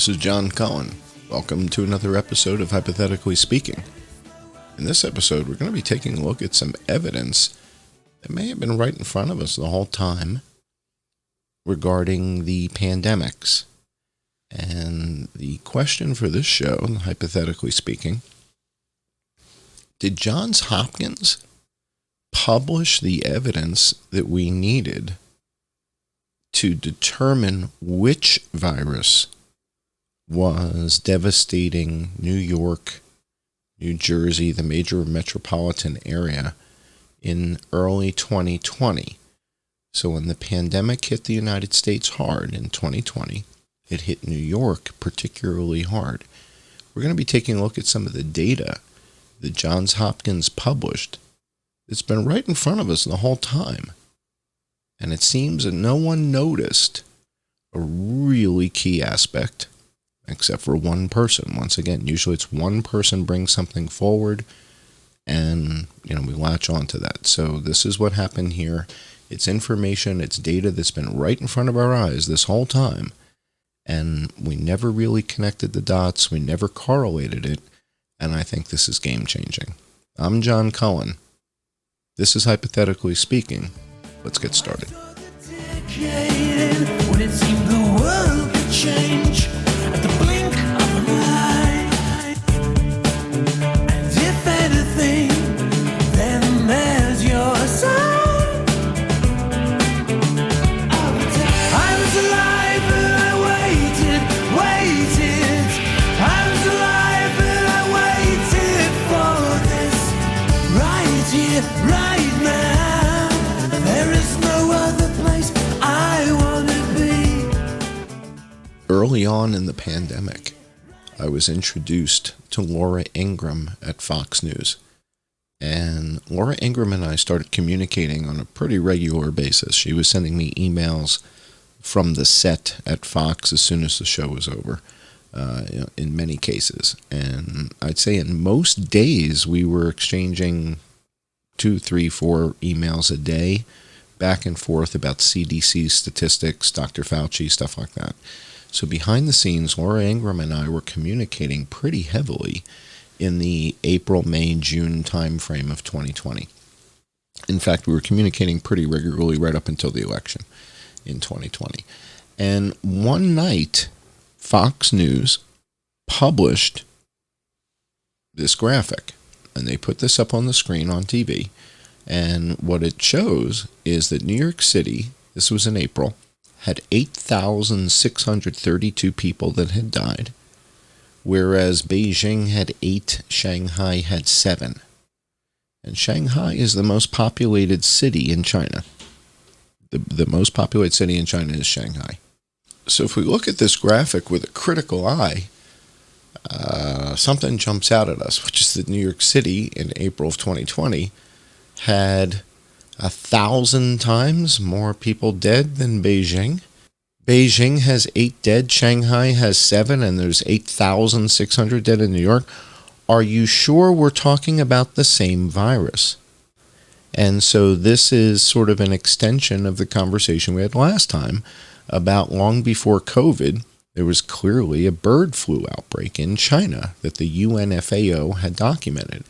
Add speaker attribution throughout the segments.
Speaker 1: This is John Cullen. Welcome to another episode of Hypothetically Speaking. In this episode, we're going to be taking a look at some evidence that may have been right in front of us the whole time regarding the pandemics. And the question for this show, Hypothetically Speaking, did Johns Hopkins publish the evidence that we needed to determine which virus was devastating New York, New Jersey, the major metropolitan area in early 2020? So when the pandemic hit the United States hard in 2020, it hit New York particularly hard. We're going to be taking a look at some of the data that Johns Hopkins published. It's been right in front of us the whole time. And it seems that no one noticed a really key aspect except for one person. Once again, usually it's one person brings something forward and, we latch on to that. So this is what happened here. It's information, it's data that's been right in front of our eyes this whole time. And we never really connected the dots. We never correlated it. And I think this is game changing. I'm John Cullen. This is Hypothetically Speaking. Let's get started. When it seemed the world could change at the blink of an eye, and if anything, then there's your sign. I was alive and I waited. I was alive and I waited for this right here, right now. There is no other place I want to be. Early on in the pandemic, I was introduced to Laura Ingraham at Fox News. And Laura Ingraham and I started communicating on a pretty regular basis. She was sending me emails from the set at Fox as soon as the show was over, in many cases. And I'd say in most days we were exchanging 2, 3, 4 emails a day, back and forth about CDC statistics, Dr. Fauci, stuff like that. So behind the scenes, Laura Ingraham and I were communicating pretty heavily in the April, May, June timeframe of 2020. In fact, we were communicating pretty regularly right up until the election in 2020. And one night, Fox News published this graphic, and they put this up on the screen on TV. And what it shows is that New York City, this was in April, had 8,632 people that had died, whereas Beijing had 8, Shanghai had 7. And Shanghai is the most populated city in China. The most populated city in China is Shanghai. So if we look at this graphic with a critical eye, something jumps out at us, which is that New York City in April of 2020 had 1,000 times more people dead than Beijing. Beijing has 8 dead, Shanghai has 7, and there's 8,600 dead in New York. Are you sure we're talking about the same virus? And so this is sort of an extension of the conversation we had last time about long before COVID, there was clearly a bird flu outbreak in China that the UNFAO had documented.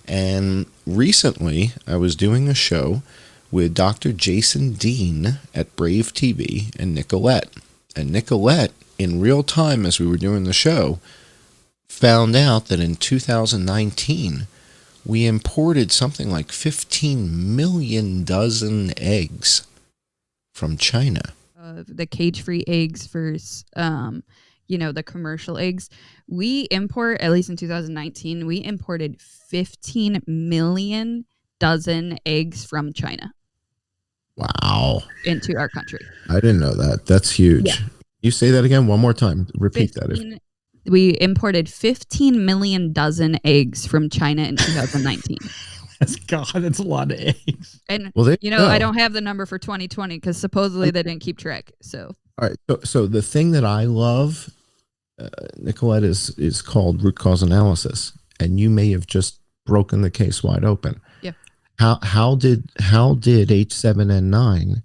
Speaker 1: And recently, I was doing a show with Dr. Jason Dean at Brave TV and Nicolette. And Nicolette, in real time as we were doing the show, found out that in 2019, we imported something like 15 million dozen eggs from China.
Speaker 2: The cage-free eggs for the commercial eggs. We import, at least in 2019, we imported 15 million dozen eggs from China.
Speaker 1: Wow.
Speaker 2: Into our country.
Speaker 1: I didn't know that. That's huge.
Speaker 2: Yeah.
Speaker 1: You say that again one more time. Repeat that.
Speaker 2: We imported 15 million dozen eggs from China in 2019.
Speaker 3: That's a lot of eggs.
Speaker 2: And, I don't have the number for 2020 because supposedly they didn't keep track. So,
Speaker 1: all right. So the thing that I love, Nicolette, is called root cause analysis. And you may have just broken the case wide open.
Speaker 2: Yeah.
Speaker 1: How did H7N9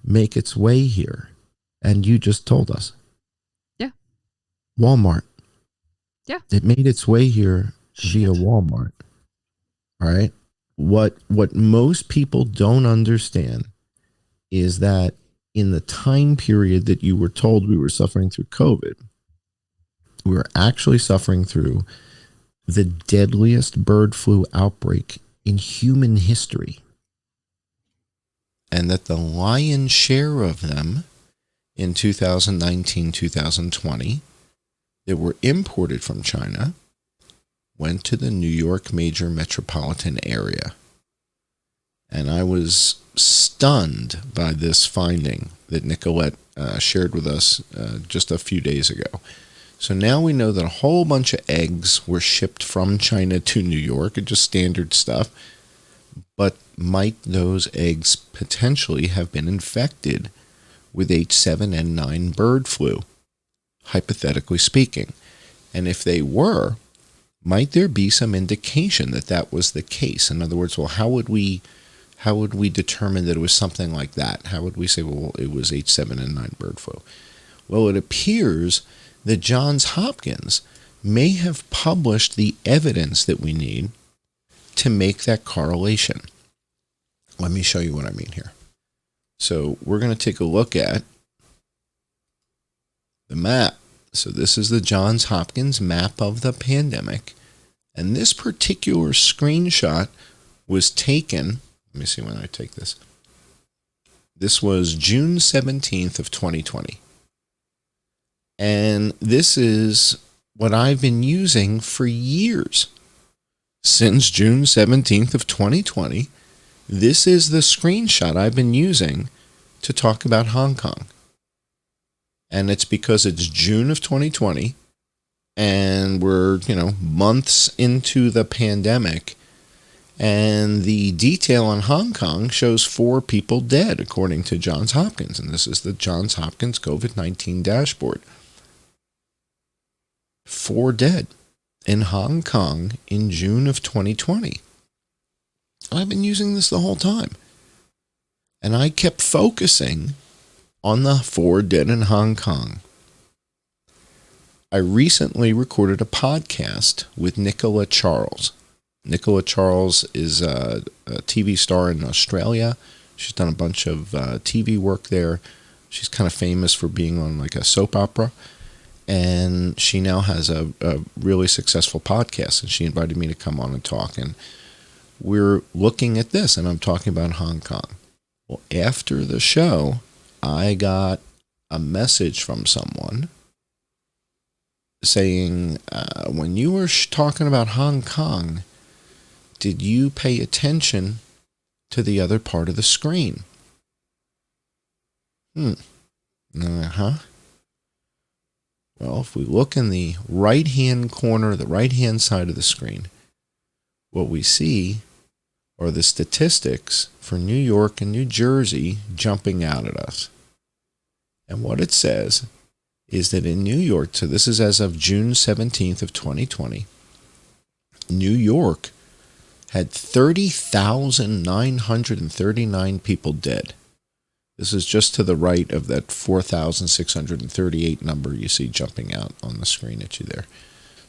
Speaker 1: make its way here? And you just told us.
Speaker 2: Yeah.
Speaker 1: Walmart.
Speaker 2: Yeah.
Speaker 1: It made its way here via Walmart. All right. What most people don't understand is that in the time period that you were told we were suffering through COVID, we were actually suffering through the deadliest bird flu outbreak in human history. And that the lion's share of them in 2019, 2020 that were imported from China went to the New York major metropolitan area. And I was stunned by this finding that Nicolette shared with us just a few days ago. So now we know that a whole bunch of eggs were shipped from China to New York, just standard stuff. But might those eggs potentially have been infected with H7N9 bird flu, hypothetically speaking? And if they were, might there be some indication that that was the case? In other words, well, how would we determine that it was something like that? How would we say, well, it was H7N9 bird flu? Well, it appears that Johns Hopkins may have published the evidence that we need to make that correlation. Let me show you what I mean here. So we're going to take a look at the map. So this is the Johns Hopkins map of the pandemic. And this particular screenshot was taken, let me see when I take this. This was June 17th of 2020. And this is what I've been using for years. Since June 17th of 2020, this is the screenshot I've been using to talk about Hong Kong. And it's because it's June of 2020 and we're, months into the pandemic. And the detail on Hong Kong shows 4 people dead, according to Johns Hopkins. And this is the Johns Hopkins COVID-19 dashboard. 4 dead in Hong Kong in June of 2020. I've been using this the whole time. And I kept focusing on the 4 dead in Hong Kong. I recently recorded a podcast with Nicola Charles. Nicola Charles is a TV star in Australia. She's done a bunch of TV work there. She's kind of famous for being on like a soap opera. And she now has a really successful podcast. And she invited me to come on and talk. And we're looking at this, and I'm talking about Hong Kong. Well, after the show, I got a message from someone saying, when you were talking about Hong Kong, did you pay attention to the other part of the screen? Uh-huh. Well, if we look in the right-hand corner, the right-hand side of the screen, what we see are the statistics for New York and New Jersey jumping out at us. And what it says is that in New York, so this is as of June 17th of 2020, New York had 30,939 people dead. This is just to the right of that 4,638 number you see jumping out on the screen at you there.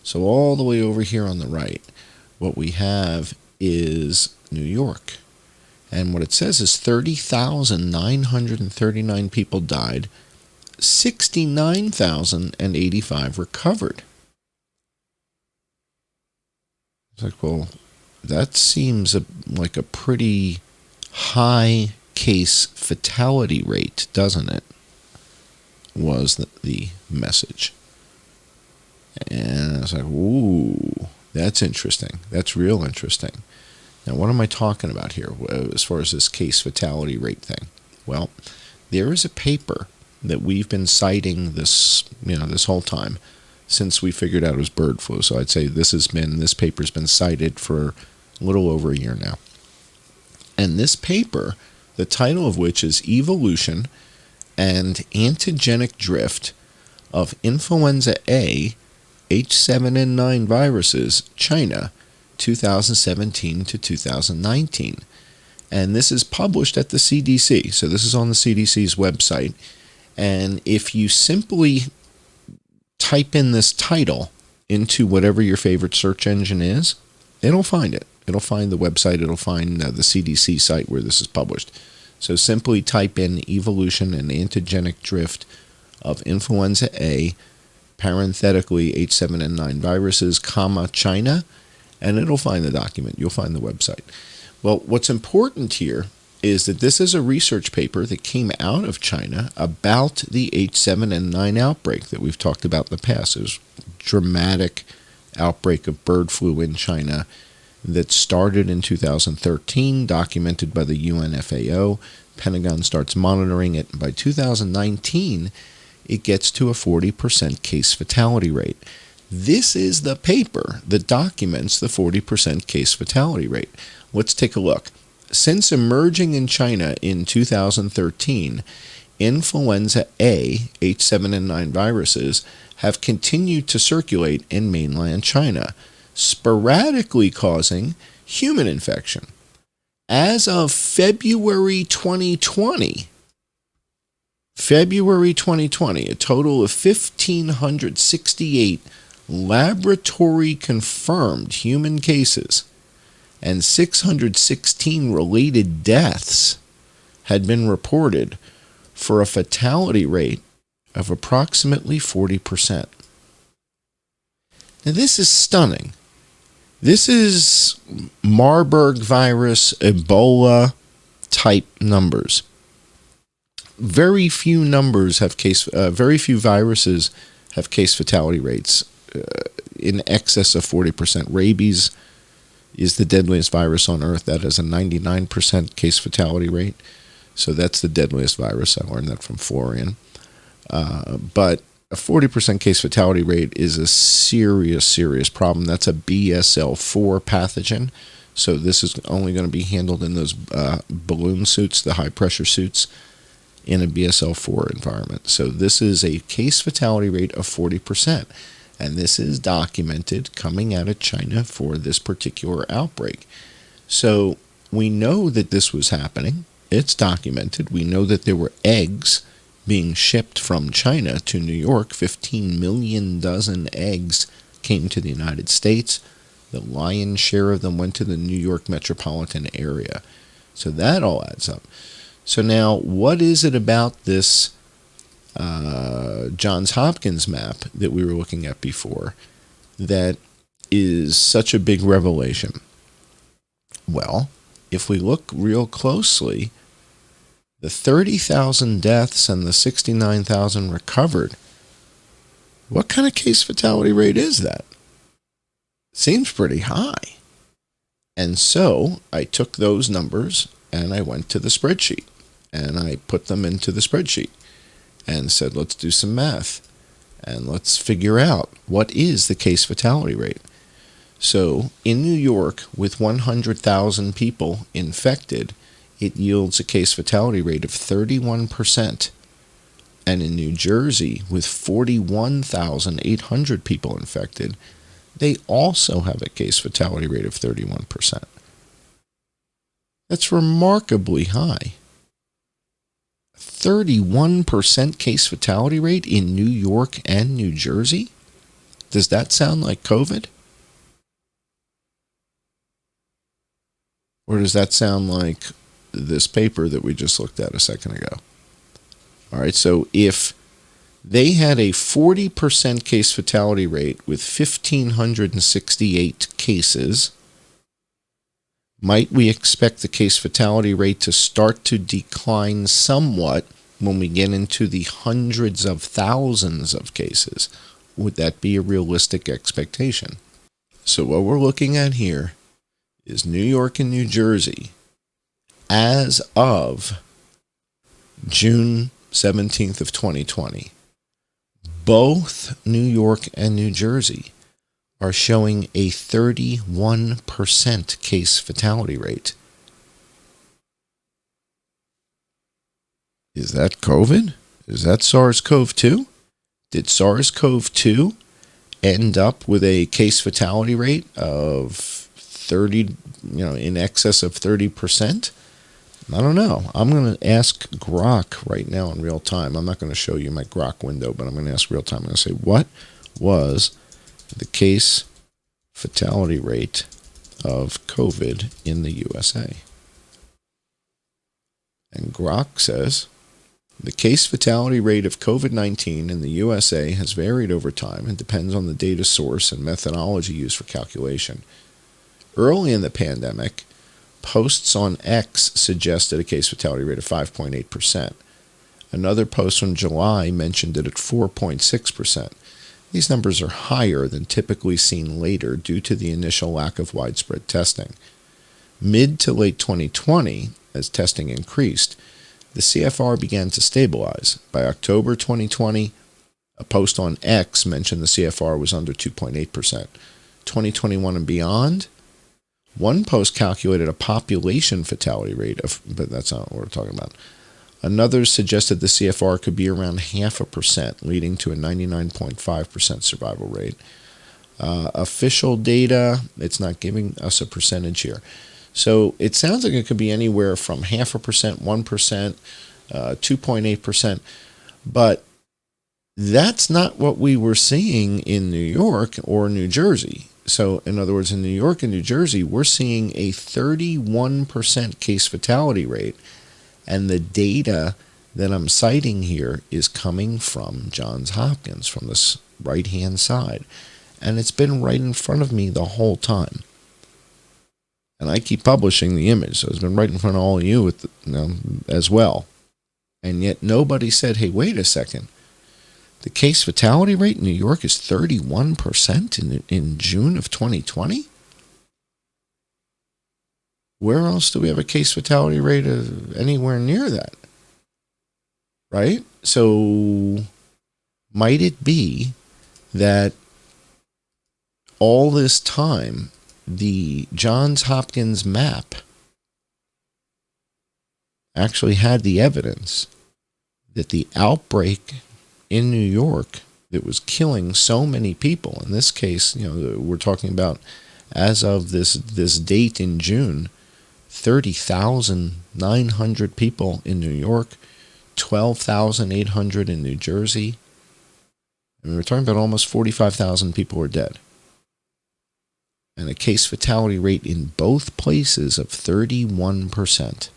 Speaker 1: So all the way over here on the right, what we have is New York. And what it says is 30,939 people died, 69,085 recovered. It's like, well, that seems like a pretty high case fatality rate, doesn't it? Was the message. And I was like, ooh, that's interesting. That's real interesting. Now, what am I talking about here as far as this case fatality rate thing? Well, there is a paper that we've been citing this whole time since we figured out it was bird flu. So I'd say this paper's been cited for a little over a year now. And this paper, the title of which is Evolution and Antigenic Drift of Influenza A, H7N9 Viruses, China, 2017 to 2019. And this is published at the CDC. So this is on the CDC's website. And if you simply type in this title into whatever your favorite search engine is, it'll find it. It'll find the website. It'll find the CDC site where this is published. So simply type in Evolution and Antigenic Drift of Influenza A, parenthetically H7N9 Viruses, China, and it'll find the document. You'll find the website. Well, what's important here is that this is a research paper that came out of China about the H7N9 outbreak that we've talked about in the past. It was a dramatic outbreak of bird flu in China that started in 2013, documented by the UNFAO. Pentagon starts monitoring it. By 2019, it gets to a 40% case fatality rate. This is the paper that documents the 40% case fatality rate. Let's take a look. Since emerging in China in 2013, influenza A, H7N9 viruses, have continued to circulate in mainland China, sporadically causing human infection. As of February 2020, a total of 1,568 laboratory-confirmed human cases and 616 related deaths had been reported for a fatality rate of approximately 40%. Now, this is stunning. This is Marburg virus, Ebola type numbers. Very few viruses have case fatality rates in excess of 40%. Rabies is the deadliest virus on Earth. That has a 99% case fatality rate. So that's the deadliest virus. I learned that from Florian. But a 40% case fatality rate is a serious problem. That's a BSL-4 pathogen. So this is only going to be handled in those balloon suits, the high-pressure suits, in a BSL-4 environment. So this is a case fatality rate of 40%. And this is documented coming out of China for this particular outbreak. So we know that this was happening. It's documented. We know that there were eggs being shipped from China to New York. 15 million dozen eggs came to the United States. The lion's share of them went to the New York metropolitan area. So that all adds up. So now, what is it about this Johns Hopkins map that we were looking at before that is such a big revelation? Well, if we look real closely, the 30,000 deaths and the 69,000 recovered, what kind of case fatality rate is that? Seems pretty high. And so I took those numbers and I went to the spreadsheet and I put them into the spreadsheet and said, let's do some math and let's figure out what is the case fatality rate. So in New York, with 100,000 people infected, it yields a case fatality rate of 31%. And in New Jersey, with 41,800 people infected, they also have a case fatality rate of 31%. That's remarkably high. 31% case fatality rate in New York and New Jersey? Does that sound like COVID? Or does that sound like this paper that we just looked at a second ago? All right, so if they had a 40% case fatality rate with 1,568 cases, might we expect the case fatality rate to start to decline somewhat when we get into the hundreds of thousands of cases? would that be a realistic expectation? So what we're looking at here is New York and New Jersey as of June 17th of 2020. Both New York and New Jersey are showing a 31% case fatality rate. Is that COVID? Is that SARS-CoV-2? Did SARS-CoV-2 end up with a case fatality rate of 30, in excess of 30%? I don't know. I'm going to ask Grok right now in real time. I'm not going to show you my Grok window, but I'm going to ask real time. I'm going to say, what was the case fatality rate of COVID in the USA? And Grok says, the case fatality rate of COVID-19 in the USA has varied over time and depends on the data source and methodology used for calculation. Early in the pandemic, posts on X suggested a case fatality rate of 5.8%. Another post from July mentioned it at 4.6%. These numbers are higher than typically seen later due to the initial lack of widespread testing. Mid to late 2020, as testing increased, the CFR began to stabilize. By October 2020, a post on X mentioned the CFR was under 2.8%. 2021 and beyond, one post calculated a population fatality rate of, but that's not what we're talking about. Another suggested the CFR could be around 0.5%, leading to a 99.5% survival rate. Official data, it's not giving us a percentage here. So it sounds like it could be anywhere from 0.5%, 1%, 2.8%, but that's not what we were seeing in New York or New Jersey. So, in other words, in New York and New Jersey, we're seeing a 31% case fatality rate, and the data that I'm citing here is coming from Johns Hopkins, from this right-hand side, and it's been right in front of me the whole time. And I keep publishing the image, so it's been right in front of all of you as well. And yet nobody said, hey, wait a second. The case fatality rate in New York is 31% in June of 2020? Where else do we have a case fatality rate of anywhere near that? Right? So might it be that all this time, the Johns Hopkins map actually had the evidence that the outbreak in New York that was killing so many people, in this case, we're talking about as of this date in June, 30,900 people in New York, 12,800 in New Jersey. I mean, we're talking about almost 45,000 people were dead. And a case fatality rate in both places of 31%.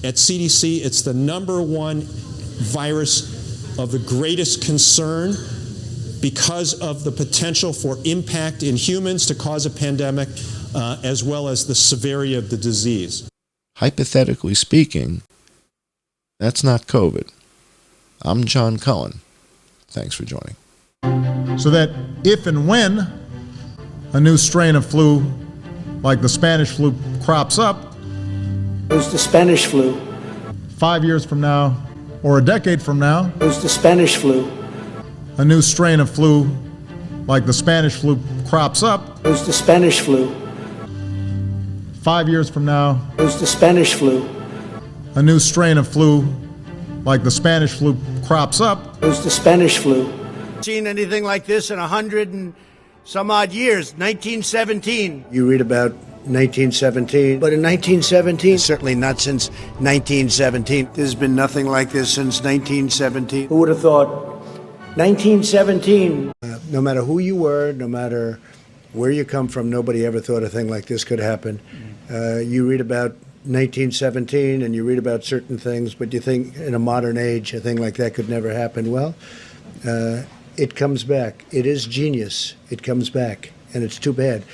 Speaker 4: At CDC, it's the number one virus of the greatest concern because of the potential for impact in humans to cause a pandemic, as well as the severity of the disease.
Speaker 1: Hypothetically speaking, that's not COVID. I'm John Cullen. Thanks for joining.
Speaker 5: So that if and when a new strain of flu, like the Spanish flu, crops up,
Speaker 6: It was the Spanish flu.
Speaker 5: 5 years from now, or a decade from now,
Speaker 6: It was the Spanish flu.
Speaker 5: a new strain of flu, like the Spanish flu, crops up.
Speaker 6: It was the Spanish flu.
Speaker 5: 5 years from now,
Speaker 6: It was the Spanish flu.
Speaker 5: a new strain of flu, like the Spanish flu, crops up.
Speaker 6: It was the Spanish flu.
Speaker 7: Seen anything like this in 100 and some odd years. 1917.
Speaker 6: You read about 1917, but in 1917,
Speaker 7: Certainly not since 1917.
Speaker 6: there's been nothing like this since 1917. Who would have thought? 1917. No matter who you were, no matter where you come from, nobody ever thought a thing like this could happen. You read about 1917 and you read about certain things, but you think in a modern age a thing like that could never happen. Well, it comes back. It is genius. It comes back, and it's too bad.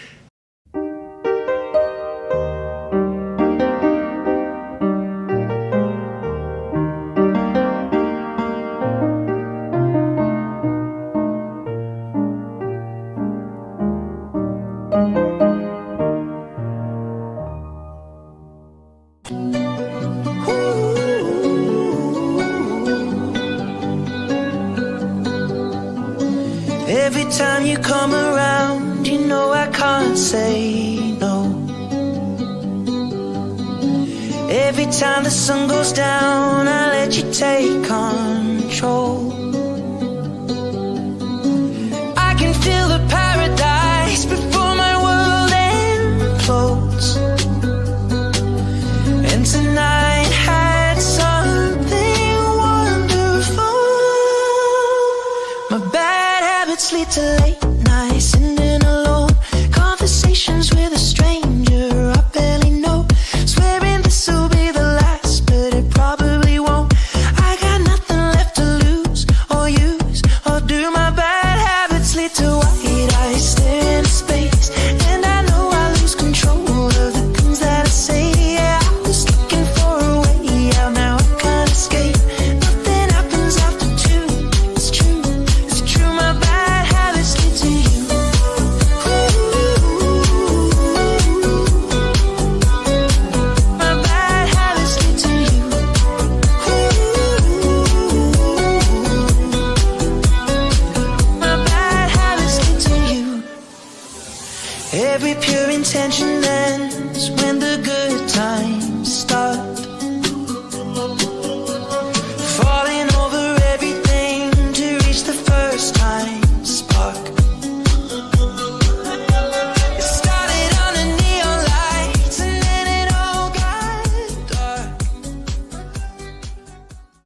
Speaker 8: Every time you come around, you know I can't say no. Every time the sun goes down, I let you take control. I can feel the paradise before my world implodes. And tonight had something wonderful. My bad habits lead to late nights and